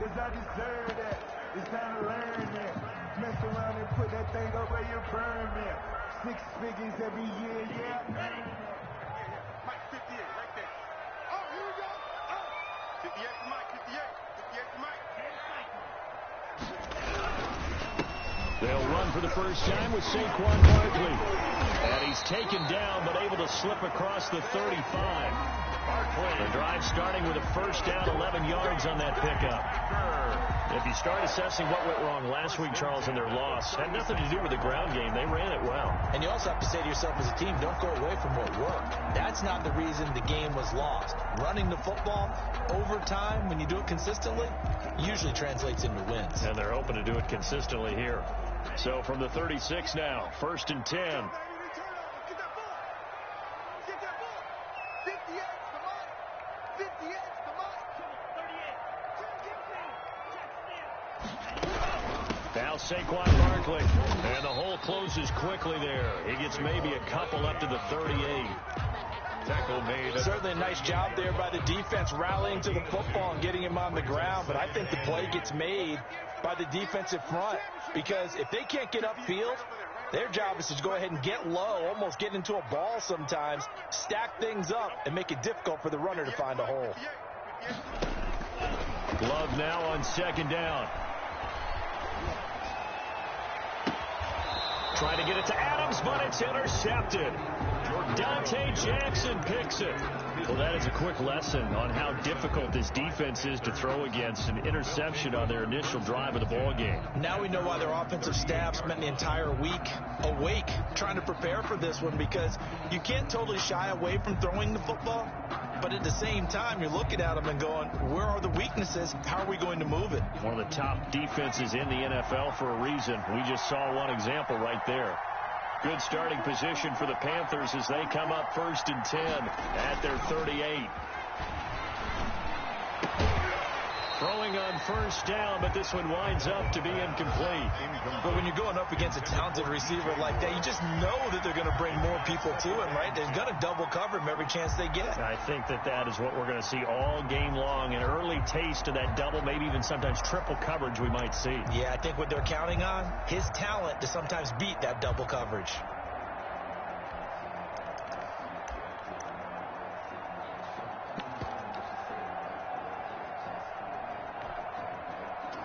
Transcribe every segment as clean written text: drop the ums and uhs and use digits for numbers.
'cause I deserve that. It's time to learn that. Mess around and put that thing up where you burn me. 6 figures every year, yeah. Mike 58, right there. Oh, here we go. Oh, 58 for Mike, 58. 58 for Mike. They'll run for the first time with Saquon Barkley. And he's taken down, but able to slip across the 35. The drive starting with a first down, 11 yards on that pickup. If you start assessing what went wrong last week, Charles, in their loss, had nothing to do with the ground game. They ran it well. And you also have to say to yourself as a team, don't go away from what worked. That's not the reason the game was lost. Running the football over time, when you do it consistently, usually translates into wins. And they're hoping to do it consistently here. So from the 36 now, 1st and 10. Now Saquon Barkley, and the hole closes quickly there. He gets maybe a couple up to the 38. Tackle made. Certainly a nice job there by the defense rallying to the football and getting him on the ground, but I think the play gets made by the defensive front because if they can't get upfield, their job is to go ahead and get low, almost get into a ball sometimes, stack things up, and make it difficult for the runner to find a hole. Love now on 2nd down. Trying to get it to Adams, but it's intercepted. Dante Jackson picks it. Well, that is a quick lesson on how difficult this defense is to throw against. An interception on their initial drive of the ball game. Now we know why their offensive staff spent the entire week awake trying to prepare for this one, because you can't totally shy away from throwing the football, but at the same time you're looking at them and going, where are the weaknesses? How are we going to move it? One of the top defenses in the NFL for a reason. We just saw one example right there. Good starting position for the Panthers as they come up 1st and 10 at their 38. Throwing on 1st down, but this one winds up to be incomplete. But when you're going up against a talented receiver like that, you just know that they're going to bring more people to him, right? They're going to double cover him every chance they get. I think that is what we're going to see all game long. An early taste of that double, maybe even sometimes triple coverage we might see. Yeah, I think what they're counting on, his talent to sometimes beat that double coverage.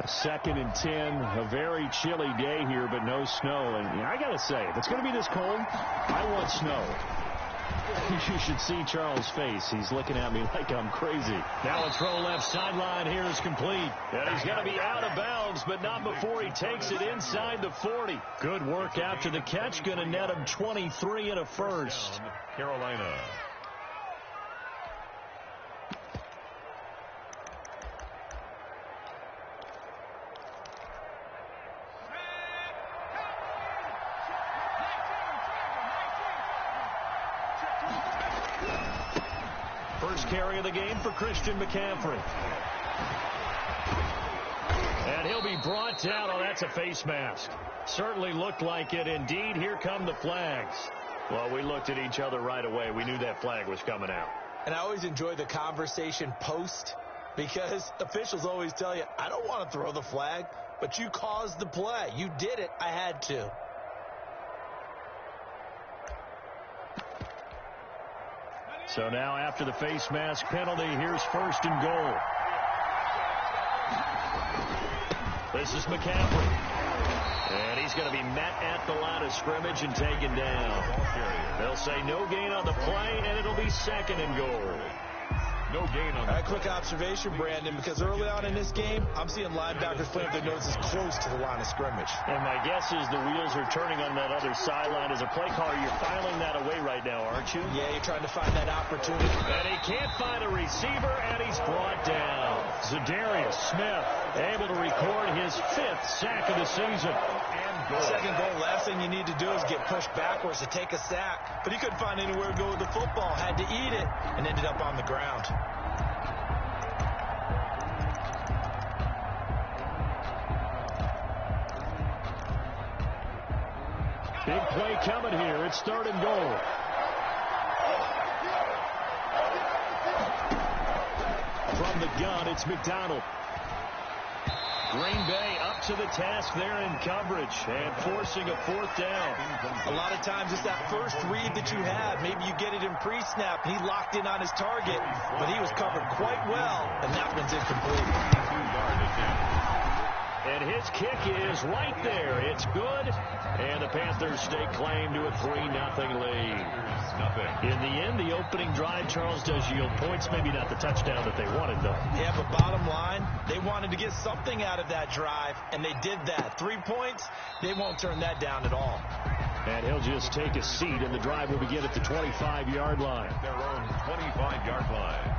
2nd and 10, a very chilly day here, but no snow. And I got to say, if it's going to be this cold, I want snow. You should see Charles' face. He's looking at me like I'm crazy. Now a throw left sideline here is complete. And he's going to be out of bounds, but not before he takes it inside the 40. Good work after the catch. Going to net him 23 and a first. Carolina. First carry of the game for Christian McCaffrey. And he'll be brought down. Oh, that's a face mask. Certainly looked like it. Indeed, here come the flags. Well, we looked at each other right away. We knew that flag was coming out. And I always enjoy the conversation post, because officials always tell you, I don't want to throw the flag, but you caused the play. You did it. I had to. So now after the face mask penalty, here's 1st and goal. This is McCaffrey. And he's going to be met at the line of scrimmage and taken down. They'll say no gain on the play, and it'll be 2nd and goal. No gain on that. Quick observation, Brandon, because early on in this game, I'm seeing linebackers playing with their noses close to the line of scrimmage. And my guess is the wheels are turning on that other sideline. As a play caller, you're filing that away right now, aren't you? Yeah, you're trying to find that opportunity. And he can't find a receiver, and he's brought down. Zadarius Smith able to record his 5th sack of the season. Second goal, last thing you need to do is get pushed backwards to take a sack. But he couldn't find anywhere to go with the football, had to eat it, and ended up on the ground. Big play coming here. It's 3rd and goal. From the gun, it's McDonald. Green Bay up to the task there in coverage and forcing a 4th down. A lot of times it's that first read that you have. Maybe you get it in pre-snap. He locked in on his target, but he was covered quite well, and that one's incomplete. And his kick is right there. It's good. And the Panthers stake claim to a 3-0 lead. In the end, the opening drive, Charles, does yield points. Maybe not the touchdown that they wanted, though. Yeah, but bottom line, they wanted to get something out of that drive, and they did that. 3 points, they won't turn that down at all. And he'll just take a seat, and the drive will begin at the 25-yard line. Their own 25-yard line.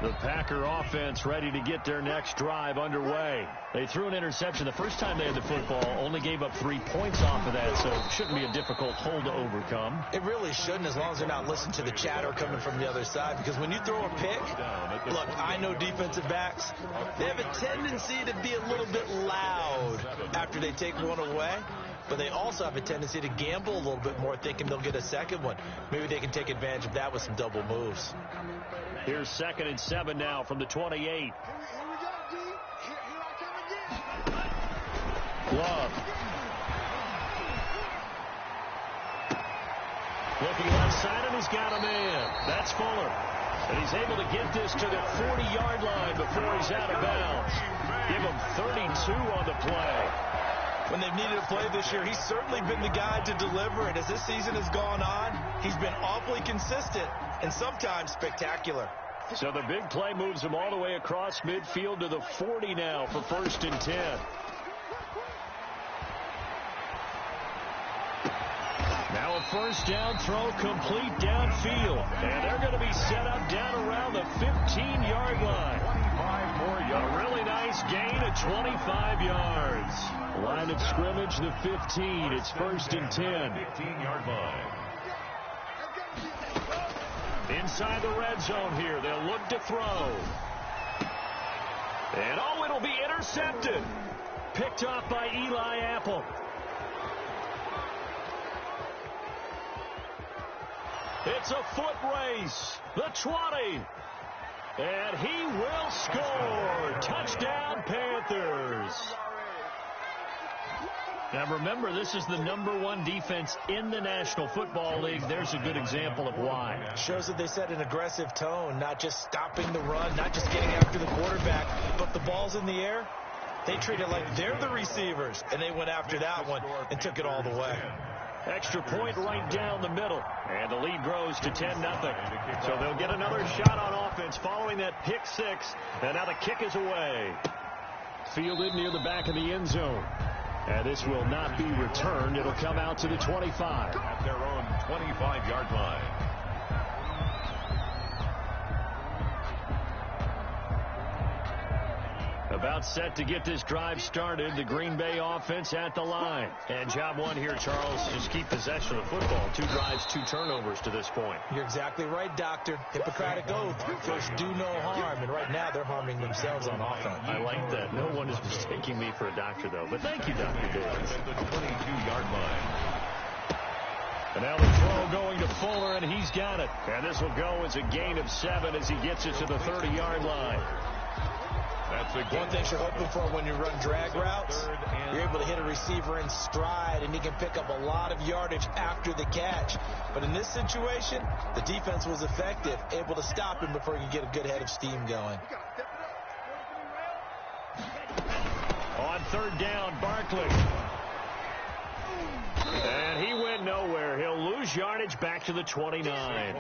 The Packer offense ready to get their next drive underway. They threw an interception the first time they had the football, only gave up 3 points off of that, so it shouldn't be a difficult hole to overcome. It really shouldn't, as long as they're not listening to the chatter coming from the other side, because when you throw a pick, look, I know defensive backs, they have a tendency to be a little bit loud after they take one away, but they also have a tendency to gamble a little bit more, thinking they'll get a second one. Maybe they can take advantage of that with some double moves. Here's 2nd and 7 now from the 28. Here we go, D. Here I come again. Love. Looking left side, and he's got a man. That's Fuller. And he's able to get this to the 40-yard line before he's out of bounds. Give him 32 on the play. When they've needed a play this year, he's certainly been the guy to deliver. And as this season has gone on, he's been awfully consistent and sometimes spectacular. So the big play moves him all the way across midfield to the 40 now for 1st and 10. Now a 1st down throw complete downfield. And they're going to be set up down around the 15-yard line. 25 more yards. A really nice gain of 25 yards. Line of scrimmage, the 15. It's 1st and 10. 15-yard line. Inside the red zone here. They'll look to throw. And oh, it'll be intercepted. Picked off by Eli Apple. It's a foot race. The 20. And he will score. Touchdown, Panthers. Now remember, this is the #1 defense in the National Football League. There's a good example of why. Shows that they set an aggressive tone, not just stopping the run, not just getting after the quarterback, but the ball's in the air. They treat it like they're the receivers, and they went after that one and took it all the way. Extra point right down the middle. And the lead grows to 10-0. So they'll get another shot on offense following that pick 6. And now the kick is away. Fielded near the back of the end zone. And this will not be returned. It'll come out to the 25. At their own 25-yard line. About set to get this drive started. The Green Bay offense at the line. And job one here, Charles, just keep possession of the football. 2 drives, 2 turnovers to this point. You're exactly right, Doctor. Hippocratic oath. First, do no harm. And right now, they're harming themselves on offense. I like that. No one is mistaking me for a doctor, though. But thank you, Dr. Davis. At the 22-yard line. And now the throw going to Fuller, and he's got it. And this will go as a gain of 7 as he gets it to the 30-yard line. That's a One thing you're hoping for when you run drag routes, you're able to hit a receiver in stride, and he can pick up a lot of yardage after the catch. But in this situation, the defense was effective, able to stop him before he could get a good head of steam going. On 3rd down, Barkley. And he went nowhere. He'll lose yardage back to the 29.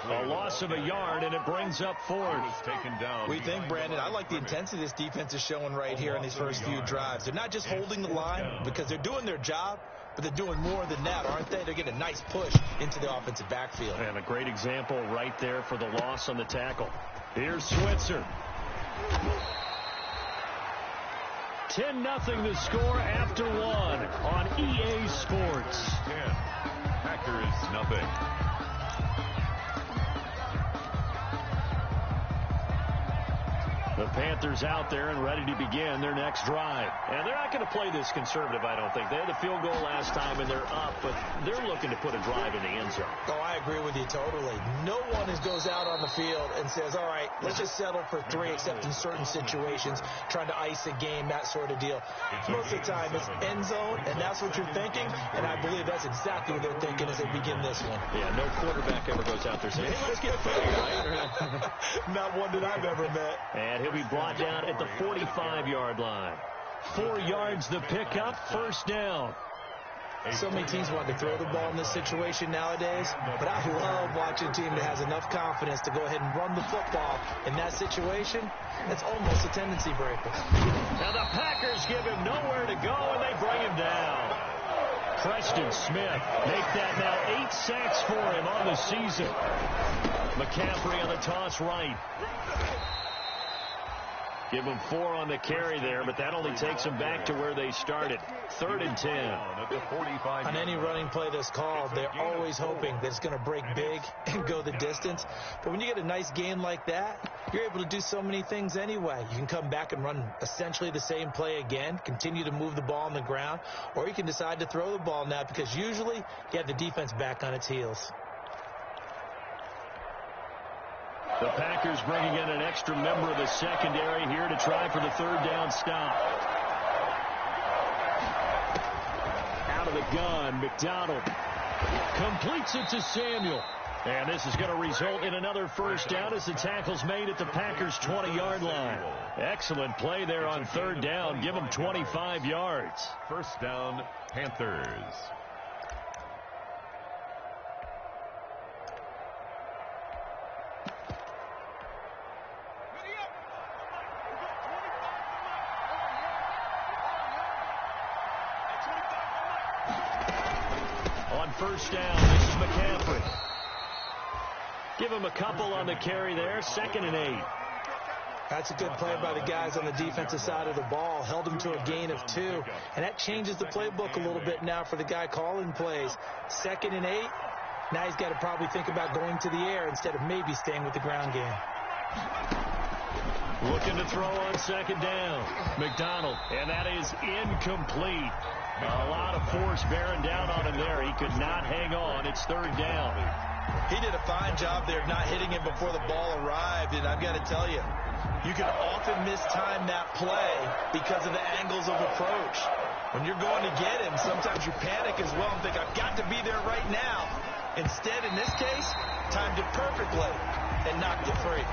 A loss of a yard, and it brings up 4th. We think, Brandon, I like the intensity this defense is showing right here in these first few drives. They're not just holding the line because they're doing their job, but they're doing more than that, aren't they? They're getting a nice push into the offensive backfield. And a great example right there for the loss on the tackle. Here's Switzer. 10-0 the score after 1 on EA Sports. 10. Packers nothing. The Panthers out there and ready to begin their next drive. And they're not going to play this conservative, I don't think. They had the field goal last time, and they're up, but they're looking to put a drive in the end zone. Oh, I agree with you totally. No one goes out on the field and says, all right, let's just settle for 3, except in certain situations, trying to ice a game, that sort of deal. Most of the time, it's end zone, and that's what you're thinking, and I believe that's exactly what they're thinking as they begin this one. Yeah, no quarterback ever goes out there saying, hey, let's get filled, right? Not one that I've ever met. And he'll be brought down at the 45-yard line. 4 yards the pickup, first down. So many teams want to throw the ball in this situation nowadays, but I love watching a team that has enough confidence to go ahead and run the football in that situation. It's almost a tendency breaker. Now the Packers give him nowhere to go, and they bring him down. Preston Smith make that now 8 sacks for him on the season. McCaffrey on the toss right. Give them 4 on the carry there, but that only takes them back to where they started. 3rd and 10. On any running play that's called, they're always hoping that it's going to break big and go the distance. But when you get a nice game like that, you're able to do so many things anyway. You can come back and run essentially the same play again, continue to move the ball on the ground, or you can decide to throw the ball now because usually you have the defense back on its heels. The Packers bringing in an extra member of the secondary here to try for the 3rd down stop. Out of the gun, McDonald completes it to Samuel. And this is going to result in another first down as the tackle's made at the Packers' 20-yard line. Excellent play there on 3rd down. Give them 25 yards. First down, Panthers. First down, this is McCaffrey. Give him a couple on the carry there, 2nd and 8. That's a good play by the guys on the defensive side of the ball. Held them to a gain of 2, and that changes the playbook a little bit now for the guy calling plays. 2nd and 8, now he's got to probably think about going to the air instead of maybe staying with the ground game. Looking to throw on 2nd down. McDonald, and that is incomplete. A lot of force bearing down on him there. He could not hang on. It's 3rd down. He did a fine job there of not hitting him before the ball arrived, and I've got to tell you, you can often mistime that play because of the angles of approach. When you're going to get him, sometimes you panic as well and think, I've got to be there right now. Instead, in this case, timed it perfectly and knocked it free.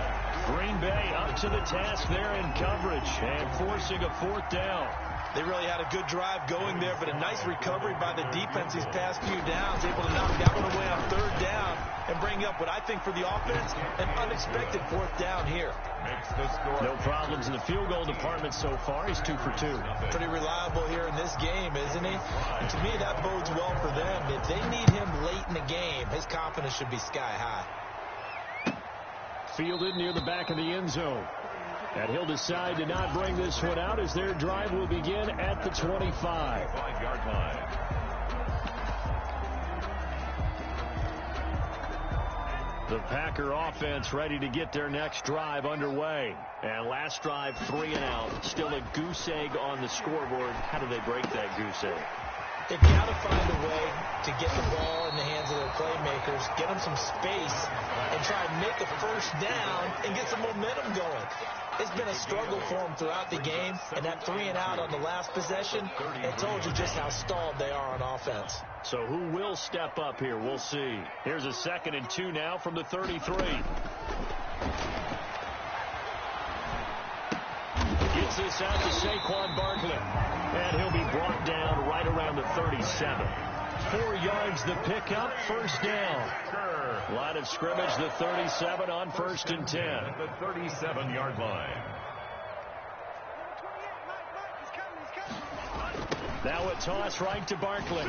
Green Bay up to the task there in coverage and forcing a 4th down. They really had a good drive going there, but a nice recovery by the defense these past few downs, able to knock that one away on 3rd down and bring up what I think for the offense, an unexpected 4th down here. No problems in the field goal department so far. He's 2 for 2. Pretty reliable here in this game, isn't he? And to me, that bodes well for them. If they need him late in the game, his confidence should be sky high. Fielded near the back of the end zone. And he'll decide to not bring this one out as their drive will begin at the 25-yard line. The Packer offense ready to get their next drive underway. And last drive, 3 and out. Still a goose egg on the scoreboard. How do they break that goose egg? They've got to find a way to get the ball in the hands of their playmakers, get them some space, and try and make a first down and get some momentum going. It's been a struggle for them throughout the game, and that 3 and out on the last possession, it told you just how stalled they are on offense. So who will step up here? We'll see. Here's a 2nd and 2 now from the 33. Gets this out to Saquon Barkley. And he'll be brought down right around the 37. 4 yards the pickup, first down. Line of scrimmage, the 37 on 1st and 10. At the 37-yard line. Now a toss right to Barkley.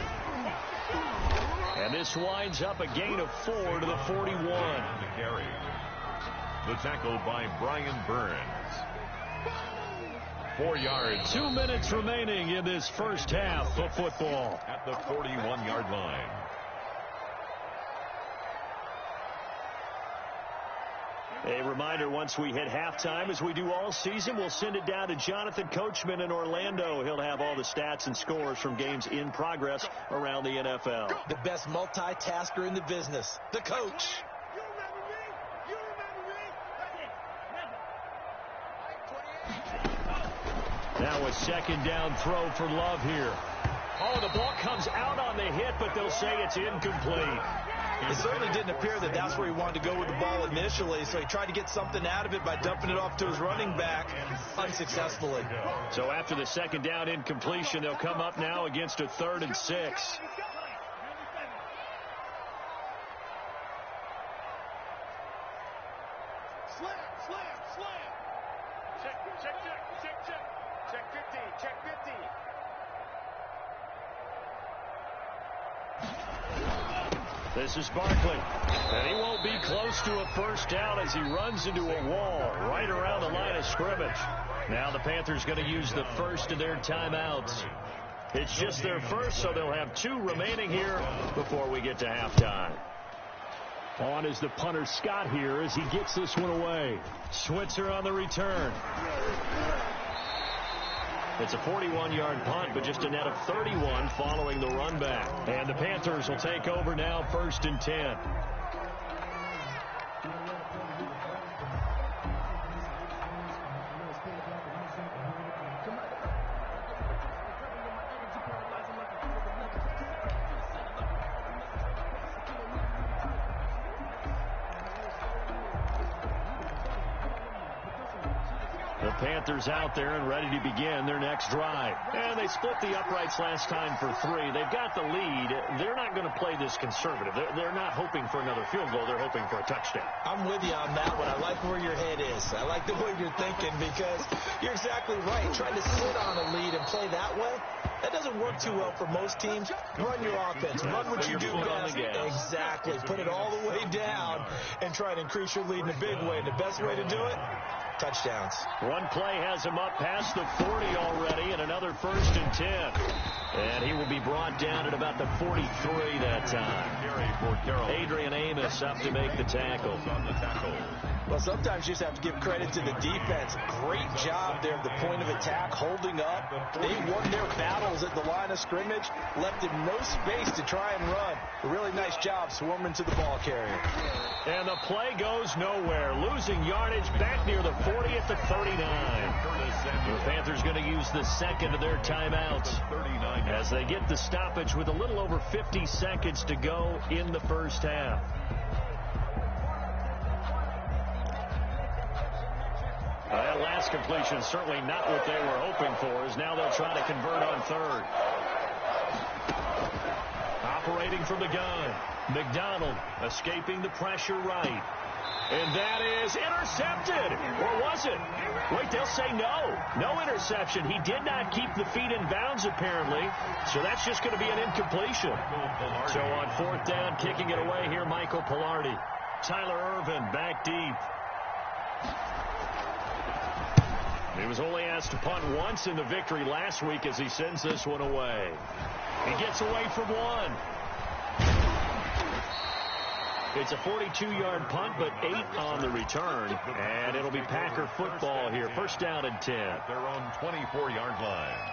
And this winds up a gain of 4 to the 41. The carry. The tackle by Brian Burns. 4 yards. 2 minutes remaining in this first half of football. At the 41-yard line. A reminder, once we hit halftime, as we do all season, we'll send it down to Jonathan Coachman in Orlando. He'll have all the stats and scores from games in progress around the NFL. The best multitasker in the business, the coach. Now a second down throw for Love here. Oh, the ball comes out on the hit, but they'll say it's incomplete. It certainly didn't appear that that's where he wanted to go with the ball initially, so he tried to get something out of it by dumping it off to his running back unsuccessfully. So after the second down incompletion, they'll come up now against a 3rd and 6. Check 15, check 15. This is Barkley, and he won't be close to a first down as he runs into a wall right around the line of scrimmage. Now the Panthers going to use the first of their timeouts. It's just their first, so they'll have 2 remaining here before we get to halftime. On is the punter Scott here as he gets this one away. Switzer on the return. It's a 41-yard punt, but just a net of 31 following the run back. And the Panthers will take over now, 1st and 10. The Panthers out there and ready to begin their next drive. And they split the uprights last time for 3. They've got the lead. They're not going to play this conservative. They're not hoping for another field goal. They're hoping for a touchdown. I'm with you on that one. I like where your head is. I like the way you're thinking because you're exactly right. Trying to sit on a lead and play that way, that doesn't work too well for most teams. Run your offense. Run what you do best. Exactly. Put it all the way down and try to increase your lead in a big way. And the best way to do it, touchdowns. One play has him up past the 40 already, and another 1st and 10. And he will be brought down at about the 43 that time. Adrian Amos up to make the tackle. Well, sometimes you just have to give credit to the defense. Great job there at the point of attack, holding up. They won their battles at the line of scrimmage, left him no space to try and run. A really nice job swarming to the ball carrier. And the play goes nowhere. Losing yardage back near the 40 at the 39. The Panthers going to use the second of their timeouts as they get the stoppage with a little over 50 seconds to go in the first half. That last completion certainly not what they were hoping for, as now they'll try to convert on 3rd. Operating from the gun. McDonald escaping the pressure right. And that is intercepted. Or was it? Wait, they'll say no. No interception. He did not keep the feet in bounds, apparently. So that's just going to be an incompletion. So on 4th down, kicking it away here, Michael Pilardi. Tyler Irvin back deep. He was only asked to punt once in the victory last week as he sends this one away. He gets away from one. It's a 42-yard punt, but 8 on the return. And it'll be Packer football here. 1st down and 10. At their own 24-yard line.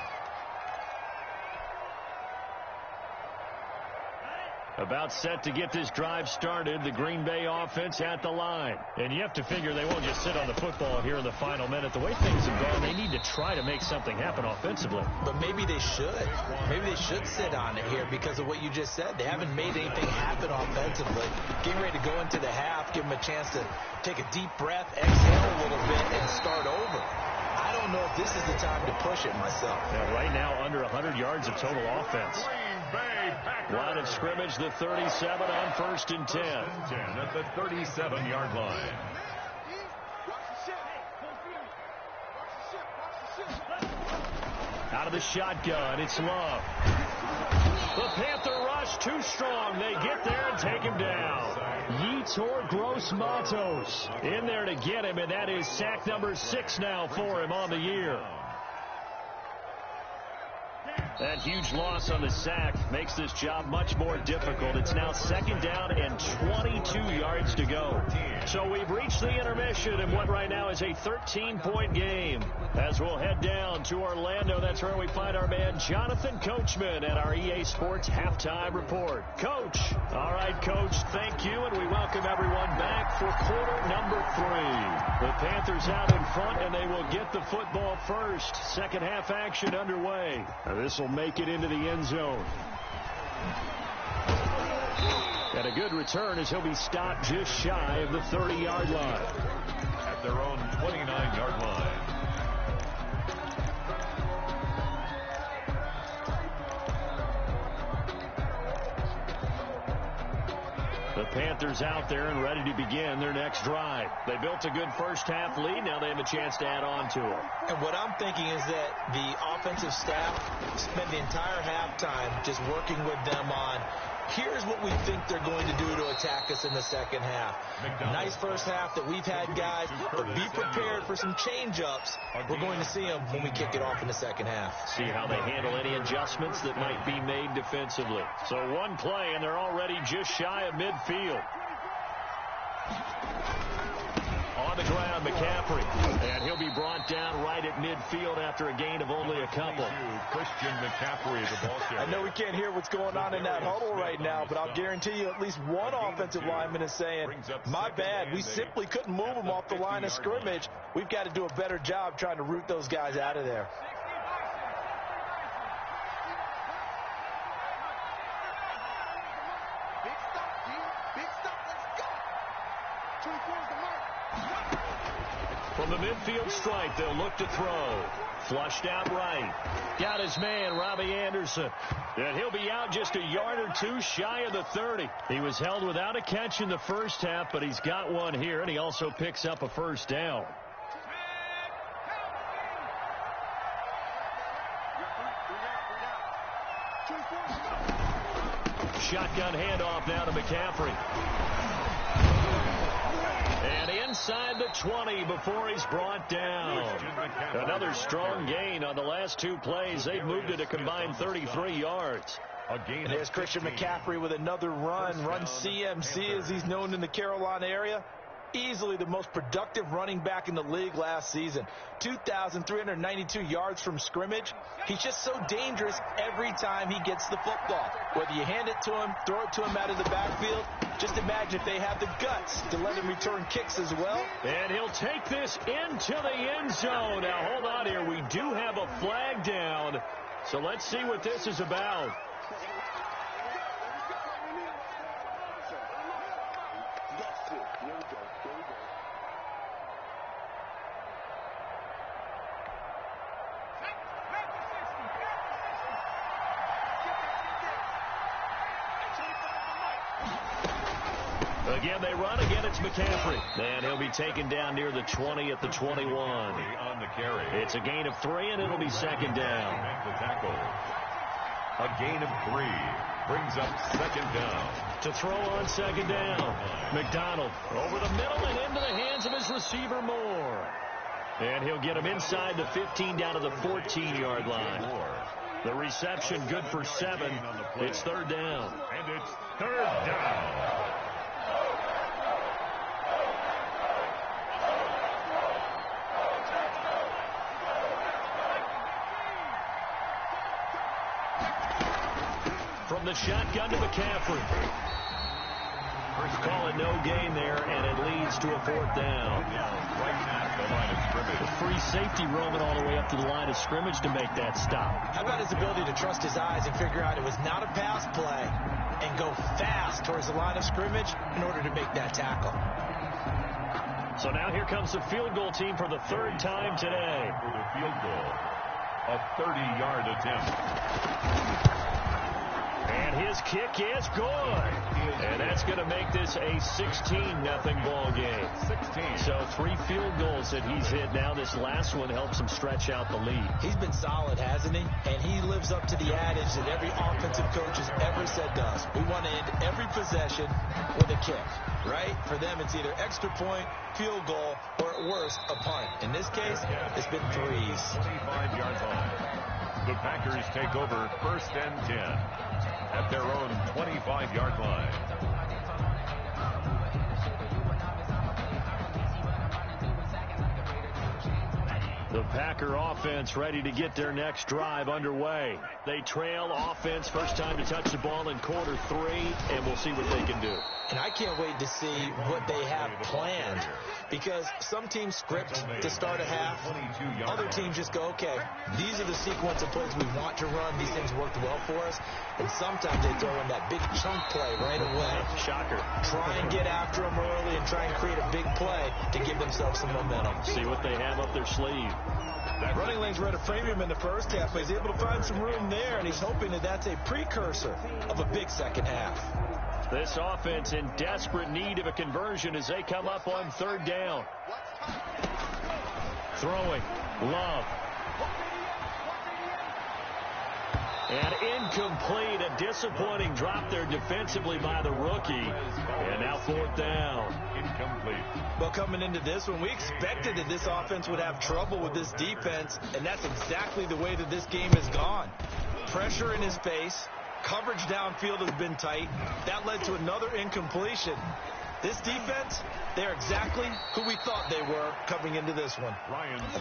About set to get this drive started, the Green Bay offense at the line. And you have to figure they won't just sit on the football here in the final minute. The way things have gone, they need to try to make something happen offensively. But maybe they should. Maybe they should sit on it here because of what you just said. They haven't made anything happen offensively. Getting ready to go into the half, give them a chance to take a deep breath, exhale a little bit, and start over. I don't know if this is the time to push it myself. Yeah, right now, under 100 yards of total offense. Line of scrimmage, the 37 on 1st and 10. At the 37-yard line. Out of the shotgun, it's Love. The Panther rush too strong. They get there and take him down. Yetur Gross-Matos in there to get him, and that is sack number 6 now for him on the year. That huge loss on the sack makes this job much more difficult. It's now 2nd down and 22 yards to go. So we've reached the intermission in what right now is a 13-point game. As we'll head down to Orlando, that's where we find our man Jonathan Coachman at our EA Sports Halftime Report. Coach. All right, Coach, thank you, and we welcome everyone back for quarter number 3. The Panthers out in front, and they will get the football first. Second half action underway. Now this will make it into the end zone. And a good return as he'll be stopped just shy of the 30-yard line. At their own 29-yard line. The Panthers out there and ready to begin their next drive. They built a good first half lead. Now they have a chance to add on to it. And what I'm thinking is that the offensive staff spent the entire halftime just working with them on, here's what we think they're going to do to attack us in the second half. Nice first half that we've had, guys, but be prepared for some change-ups. We're going to see them when we kick it off in the second half. See how they handle any adjustments that might be made defensively. So one play, and they're already just shy of midfield. On the ground, McCaffrey. And he'll be brought down right at midfield after a gain of only a couple. Christian McCaffrey, the ball carrier. I know we can't hear what's going on in that huddle right now, but I'll guarantee you at least one offensive lineman is saying, my bad, we simply couldn't move them off the line of scrimmage. We've got to do a better job trying to root those guys out of there. From the midfield stripe, they'll look to throw. Flushed out right. Got his man, Robbie Anderson. And he'll be out just a yard or two shy of the 30. He was held without a catch in the first half, but he's got one here, and he also picks up a first down. Shotgun handoff now to McCaffrey. And inside the 20 before he's brought down. Another strong gain on the last 2 plays. They've moved it a combined 33 yards. And there's Christian McCaffrey with another run CMC as he's known in the Carolina area. Easily the most productive running back in the league last season. 2,392 yards from scrimmage. He's just so dangerous every time he gets the football. Whether you hand it to him, throw it to him out of the backfield, just imagine if they have the guts to let him return kicks as well. And he'll take this into the end zone. Now, hold on here. We do have a flag down. So let's see what this is about. Again, they run. Again, it's McCaffrey. And he'll be taken down near the 20 at the 21. On the carry. It's a gain of 3, and it'll be second down. Make the tackle. A gain of 3 brings up second down. To throw on second down. McDonald over the middle and into the hands of his receiver Moore. And he'll get him inside the 15 down to the 14-yard line. The reception good for 7. It's third down. And it's third down. From the shotgun to McCaffrey. Call it no gain there, and it leads to a fourth down. Right at the line of scrimmage. Free safety roaming all the way up to the line of scrimmage to make that stop. How about his ability to trust his eyes and figure out it was not a pass play and go fast towards the line of scrimmage in order to make that tackle. So now here comes the field goal team for the third time today. For the field goal, a 30-yard attempt. And his kick is good. And that's going to make this a 16-0 ball game. 16. So 3 field goals that he's hit now. This last one helps him stretch out the lead. He's been solid, hasn't he? And he lives up to the adage that every offensive coach has ever said to us. We want to end every possession with a kick, right? For them, it's either extra point, field goal, or at worst, a punt. In this case, it's been 3s. 25-yard line. The Packers take over 1st and 10 at their own 25-yard line. The Packer offense ready to get their next drive underway. They trail offense, first time to touch the ball in quarter 3, and we'll see what they can do. And I can't wait to see what they have planned, because some teams script to start a half. Other teams just go, okay, these are the sequence of plays we want to run. These things worked well for us. And sometimes they throw in that big chunk play right away. Shocker. Try and get after them early and try and create a big play to give themselves some momentum. See what they have up their sleeve. That running lane's ready to frame him in the first half, but he's able to find some room there, and he's hoping that that's a precursor of a big second half. This offense in desperate need of a conversion as they come up on 3rd down. Throwing. Love. And incomplete. A disappointing drop there defensively by the rookie. And now 4th down. Incomplete. Well, coming into this one, we expected that this offense would have trouble with this defense, and that's exactly the way that this game has gone. Pressure in his face. Coverage downfield has been tight. That led to another incompletion. This defense, they're exactly who we thought they were coming into this one.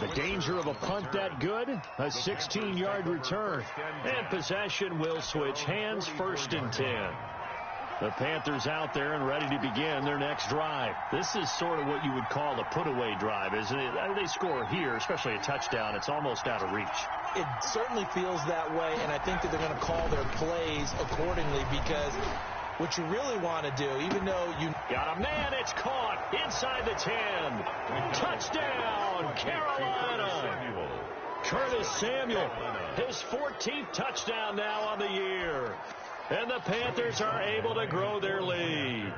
The danger of a punt that good, a 16-yard return. And possession will switch hands, 1st and 10. The Panthers out there and ready to begin their next drive. This is sort of what you would call a put-away drive, isn't it? They score here, especially a touchdown. It's almost out of reach. It certainly feels that way, and I think that they're going to call their plays accordingly, because what you really want to do, even though you got a man, it's caught inside the 10. Touchdown, Carolina. Curtis Samuel, his 14th touchdown now on the year. And the Panthers are able to grow their lead.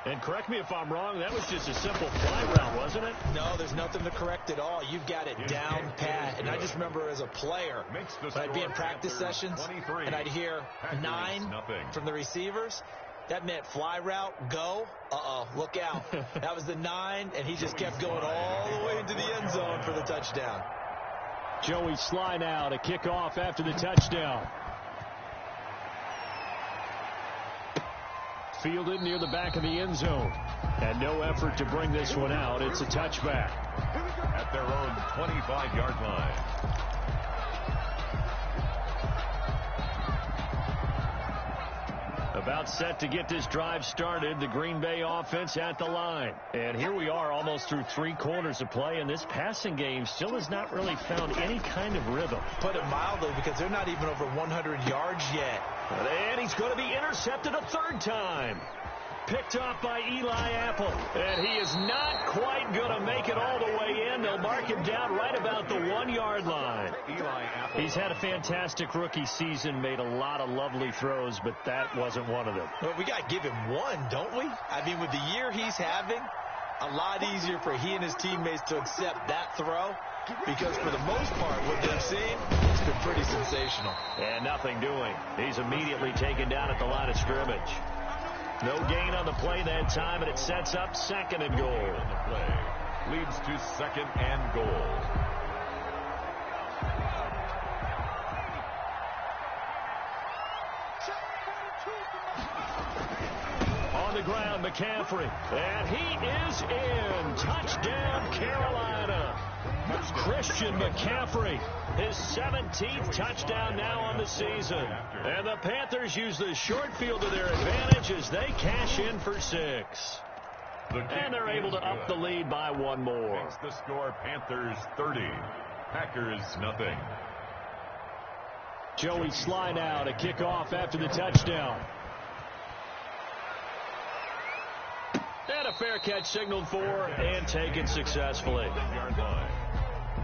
And correct me if I'm wrong, that was just a simple fly route, wasn't it? No, there's nothing to correct at all. You've got it down pat. And I just remember as a player, when I'd be in practice sessions, and I'd hear 9 from the receivers, that meant fly route, go, look out. That was the 9, and he just kept going all the way into the end zone for the touchdown. Joey Sly now to kick off after the touchdown. Fielded near the back of the end zone. And no effort to bring this one out. It's a touchback. At their own 25-yard line. About set to get this drive started. The Green Bay offense at the line. And here we are almost through 3 quarters of play, and this passing game still has not really found any kind of rhythm. Put it mildly, because they're not even over 100 yards yet. And he's going to be intercepted a 3rd time. Picked off by Eli Apple. And he is not quite going to make it all the way in. They'll mark him down right about the 1-yard line. Eli Apple. He's had a fantastic rookie season, made a lot of lovely throws, but that wasn't one of them. Well, we got to give him one, don't we? I mean, with the year he's having, a lot easier for he and his teammates to accept that throw, because for the most part, what they've seen, it's been pretty sensational. And nothing doing. He's immediately taken down at the line of scrimmage. No gain on the play that time, and it sets up 2nd and goal. The play leads to 2nd and goal. On the ground, McCaffrey. And he is in. Touchdown, Carolina. Christian McCaffrey, his 17th touchdown now on the season. And the Panthers use the short field to their advantage as they cash in for 6. And they're able to up the lead by 1 more. Makes the score Panthers 30, Packers nothing. Joey Sly now to kick off after the touchdown. And a fair catch signaled for and taken successfully.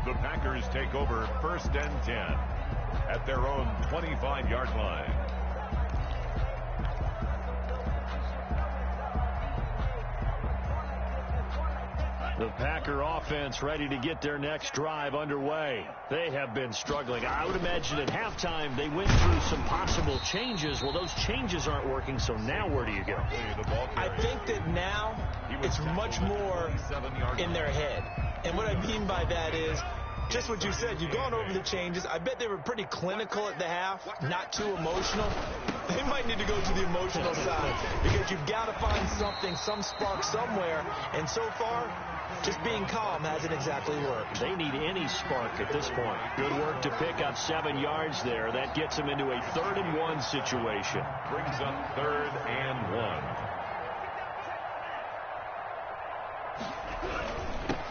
The Packers take over 1st and 10 at their own 25-yard line. The Packer offense ready to get their next drive underway. They have been struggling. I would imagine at halftime they went through some possible changes. Well, those changes aren't working, so now where do you go? I think that now it's much more in their head. And what I mean by that is Just what you said. You've gone over the changes. I bet they were pretty clinical at the half, not too emotional. They might need to go to the emotional side because you've got to find something, some spark somewhere. And so far, just being calm hasn't exactly worked. They need any spark at this point. Good work to pick up 7 yards there. That gets them into a 3rd and 1 situation. Brings up 3rd and 1.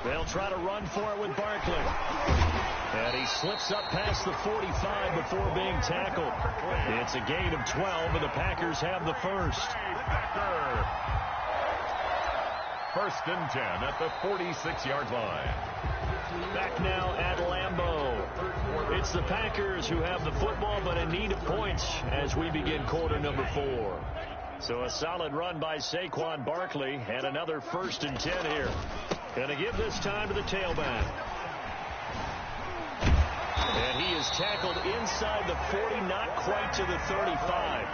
They'll try to run for it with Barkley. And he slips up past the 45 before being tackled. It's a gain of 12, and the Packers have the first. 1st and 10 at the 46-yard line. Back now at Lambeau. It's the Packers who have the football, but in need of points as we begin quarter number 4. So a solid run by Saquon Barkley, and another 1st and 10 here. Gonna give this time to the tailback. And he is tackled inside the 40, not quite to the 35.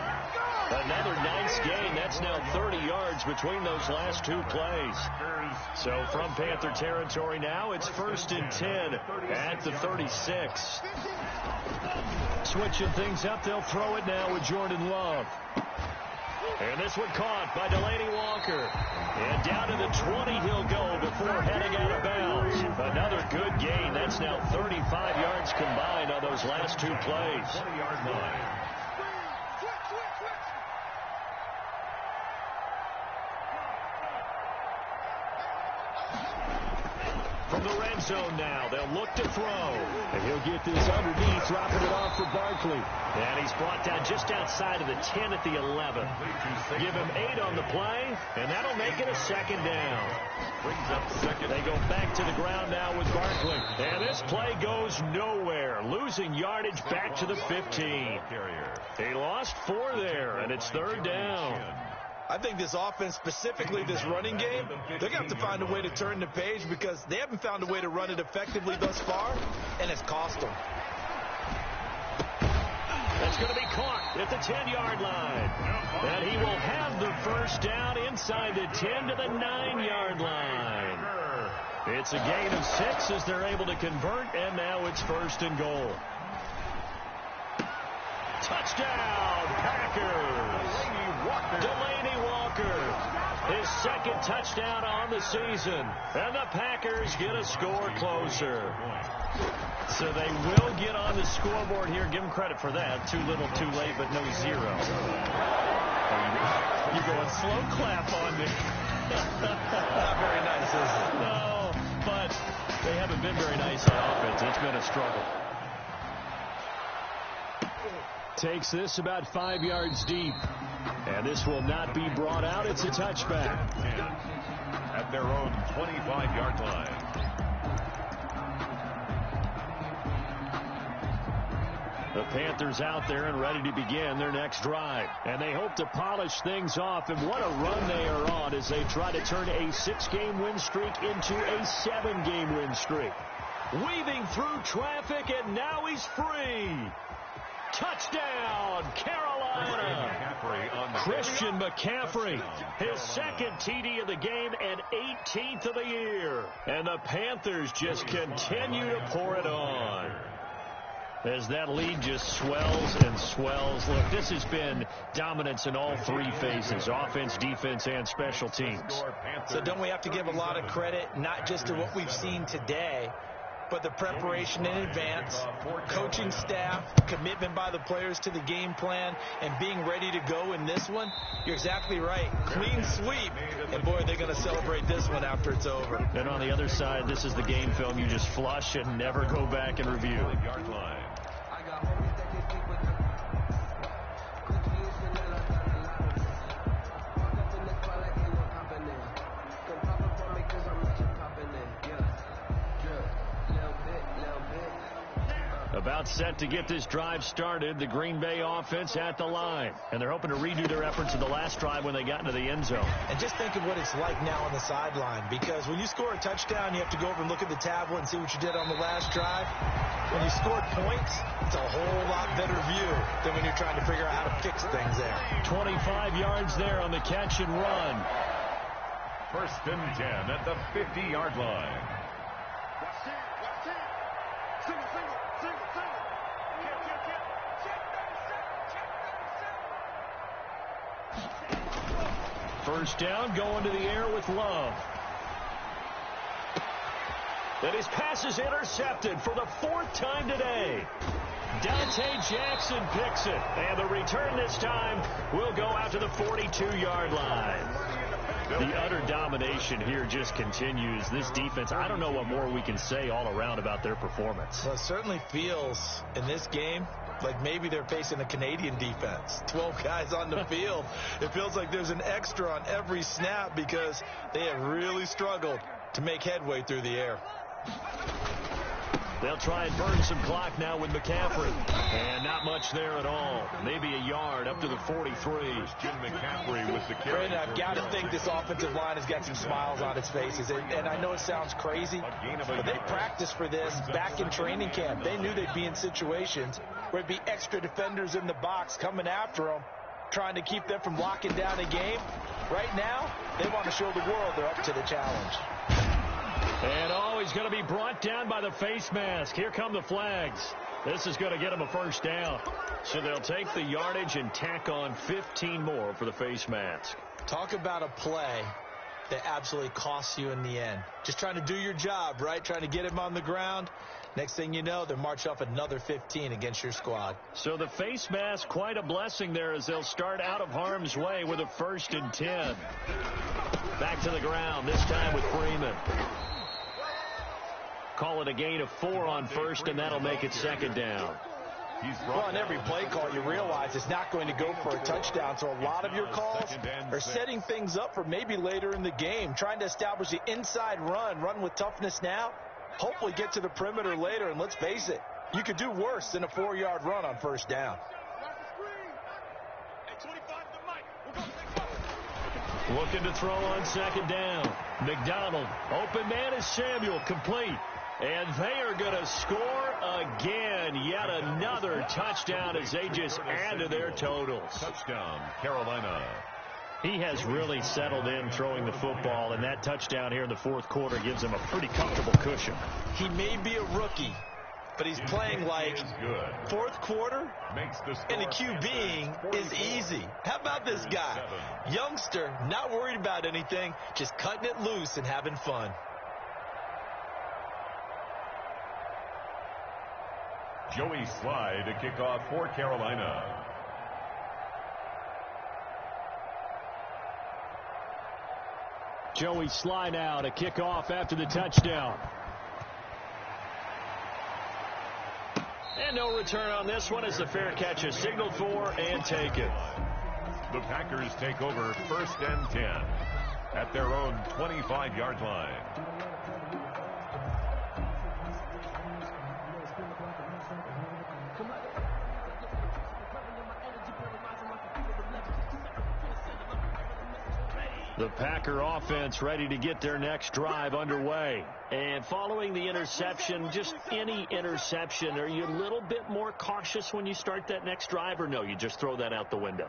Another nice gain. That's now 30 yards between those last 2 plays. So from Panther territory now, it's 1st and 10 at the 36. Switching things up, they'll throw it now with Jordan Love. And this one caught by Delaney Walker. And down to the 20 he'll go before heading out of bounds. Another good gain. That's now 35 yards combined on those last 2 plays. 20-yard line. From the red zone now, they'll look to throw. And he'll get this underneath, dropping it off for Barkley. And he's brought down just outside of the 10 at the 11. Give him 8 on the play, and that'll make it a 2nd down. Brings up 2nd. They go back to the ground now with Barkley. And this play goes nowhere. Losing yardage back to the 15. He lost 4 there, and it's 3rd down. I think this offense, specifically this running game, they're going to have to find a way to turn the page because they haven't found a way to run it effectively thus far, and it's cost them. That's going to be caught at the 10-yard line. And he will have the 1st down inside the 10 to the 9-yard line. It's a gain of 6 as they're able to convert, and now it's 1st and goal. Touchdown, Packers! Delaney Walker, his 2nd touchdown on the season. And the Packers get a score closer. So they will get on the scoreboard here. Give them credit for that. Too little, too late, but no 0. You're going slow clap on me. Not very nice, is it? No, but they haven't been very nice on offense. It's been a struggle. Takes this about 5 yards deep. And this will not be brought out. It's a touchback. At their own 25-yard line. The Panthers out there and ready to begin their next drive. And they hope to polish things off. And what a run they are on as they try to turn a 6-game win streak into a 7-game win streak. Weaving through traffic, and now he's free. Touchdown, Carolina. Christian McCaffrey, his 2nd TD of the game and 18th of the year. And the Panthers just continue to pour it on. As that lead just swells and swells. Look, this has been dominance in all 3 phases, offense, defense, and special teams. So don't we have to give a lot of credit, not just to what we've seen today, but the preparation in advance, coaching staff, commitment by the players to the game plan, and being ready to go in this one? You're exactly right. Clean sweep. And, boy, they're going to celebrate this one after it's over. And on the other side, this is the game film you just flush and never go back and review. About set to get this drive started, the Green Bay offense at the line. And they're hoping to redo their efforts in the last drive when they got into the end zone. And just think of what it's like now on the sideline, because when you score a touchdown, you have to go over and look at the tablet and see what you did on the last drive. When you scored points, it's a whole lot better view than when you're trying to figure out how to fix things there. 25 yards there on the catch and run. 1st and 10 at the 50-yard line. first down, going to the air with Love. And his pass is intercepted for the 4th time today. Dante Jackson picks it. And the return this time will go out to the 42-yard line. The utter domination here just continues. This defense, I don't know what more we can say all around about their performance. Well, it certainly feels in this game like maybe they're facing a Canadian defense. 12 guys on the field. It feels like there's an extra on every snap because they have really struggled to make headway through the air. They'll try and burn some clock now with McCaffrey. And not much there at all. Maybe a yard up to the 43. Jim McCaffrey with the carry. Brandon, I've got to think this offensive line has got some smiles on its faces. And I know it sounds crazy, but they practiced for this back in training camp. They knew they'd be in situations where it'd be extra defenders in the box coming after them, trying to keep them from locking down a game. Right now, they want to show the world they're up to the challenge. And he's going to be brought down by the face mask. Here come the flags. This is going to get him a first down. So they'll take the yardage and tack on 15 more for the face mask. Talk about a play that absolutely costs you in the end. Just trying to do your job, right? Trying to get him on the ground. Next thing you know, they'll march off another 15 against your squad. So the face mask, quite a blessing there as they'll start out of harm's way with a 1st and 10. Back to the ground, this time with Freeman. Call it a gain of 4 on 1st, and that'll make it 2nd down. Well, on every play call, you realize it's not going to go for a touchdown, so a lot of your calls are setting things up for maybe later in the game, trying to establish the inside run with toughness now, hopefully get to the perimeter later, and let's face it, you could do worse than a 4-yard run on 1st down. Looking to throw on 2nd down. McDonald, open man is Samuel, complete. And they are going to score again. Yet another touchdown as they just add to their totals. Touchdown, Carolina. He has really settled in throwing the football, and that touchdown here in the 4th quarter gives him a pretty comfortable cushion. He may be a rookie, but he's playing like 4th quarter, and the QBing is easy. How about this guy? Youngster, not worried about anything, just cutting it loose and having fun. Joey Sly to kick off for Carolina. Joey Sly now to kick off after the touchdown. And no return on this one as the fair catch is signaled for and taken. The Packers take over 1st and 10 at their own 25-yard line. The Packer offense ready to get their next drive underway. And following the interception, just any interception, are you a little bit more cautious when you start that next drive, or no, you just throw that out the window?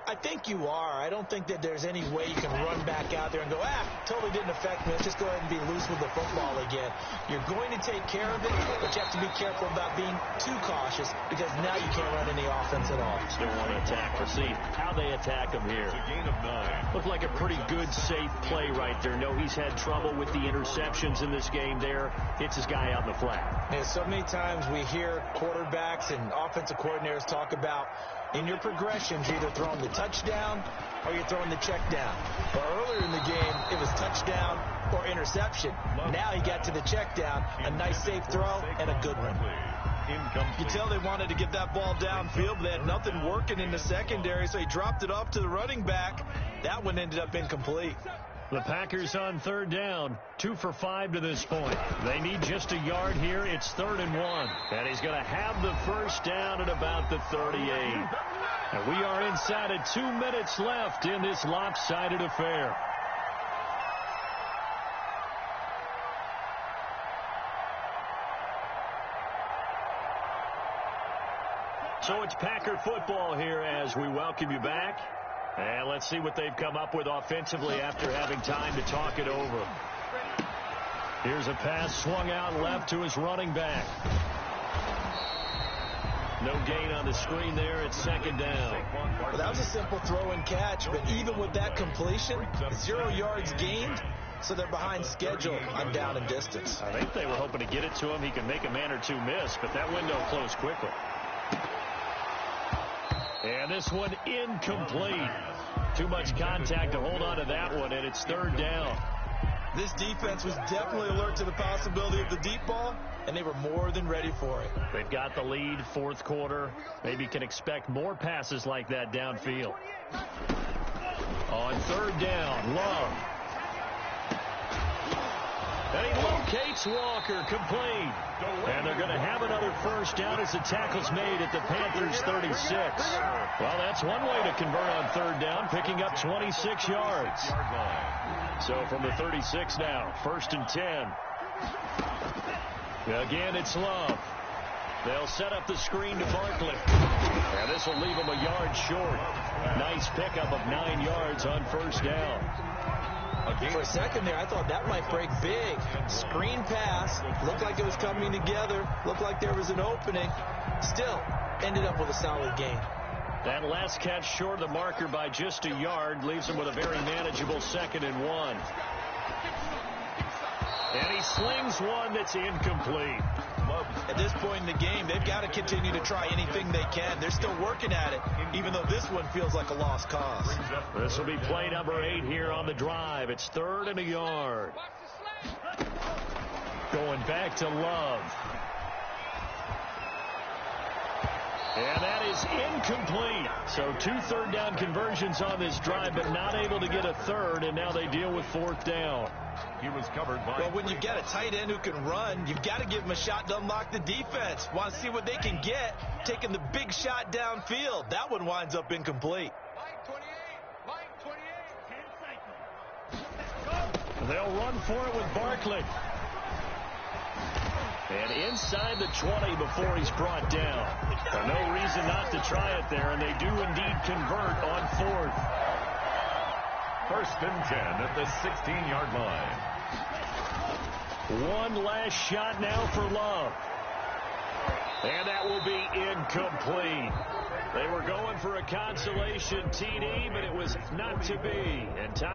I think you are. I don't think that there's any way you can run back out there and go, totally didn't affect me. Let's just go ahead and be loose with the football again. You're going to take care of it, but you have to be careful about being too cautious because now you can't run any offense at all. Still want to attack. We'll see how they attack him here. It's a gain of 9. Looked like a pretty good, safe play right there. No, he's had trouble with the interceptions in this game there. Hits his guy out in the flat. Yeah, so many times we hear quarterbacks and offensive coordinators talk about in your progressions, you're either throwing the touchdown or you're throwing the check down. But earlier in the game, it was touchdown or interception. Now he got to the check down, a nice safe throw, and a good one. You tell they wanted to get that ball downfield, but they had nothing working in the secondary, so he dropped it off to the running back. That one ended up incomplete. The Packers on 3rd down, 2 for 5 to this point. They need just a yard here. It's 3rd and 1. And he's going to have the first down at about the 38. And we are inside of 2 minutes left in this lopsided affair. So it's Packer football here as we welcome you back. And let's see what they've come up with offensively after having time to talk it over. Here's a pass swung out left to his running back. No gain on the screen there. It's second down. Well, that was a simple throw and catch, but even with that completion, 0 yards gained, so they're behind schedule on down and distance. I think they were hoping to get it to him. He can make a man or two miss, but that window closed quickly. And this one incomplete. Too much contact to hold on to that one, and it's third down. This defense was definitely alert to the possibility of the deep ball, and they were more than ready for it. They've got the lead, fourth quarter. Maybe can expect more passes like that downfield. On third down, Love. And he locates Walker, complete. And they're going to have another first down as the tackle's made at the Panthers' 36. Well, that's one way to convert on third down, picking up 26 yards. So from the 36 now, first and 10. Again, it's Love. They'll set up the screen to Barkley. And this will leave him a yard short. Nice pickup of 9 yards on first down. For a second there, I thought that might break big. Screen pass. Looked like it was coming together. Looked like there was an opening. Still, ended up with a solid gain. That last catch short of the marker by just a yard leaves him with a very manageable 2nd and 1. And he slings one that's incomplete. At this point in the game, they've got to continue to try anything they can. They're still working at it, even though this one feels like a lost cause. This will be play number 8 here on the drive. It's 3rd and a yard. Going back to Love. And that is incomplete. So 2 third down conversions on this drive, but not able to get a third, and now they deal with 4th down. He was covered by... Well, when you've got a tight end who can run, you've got to give him a shot to unlock the defense. Want to see what they can get, taking the big shot downfield. That one winds up incomplete. They'll run for it with Barkley. And inside the 20 before he's brought down. But no reason not to try it there, and they do indeed convert on 4th. First and 10 at the 16-yard line. One last shot now for Love. And that will be incomplete. They were going for a consolation TD, but it was not to be. And time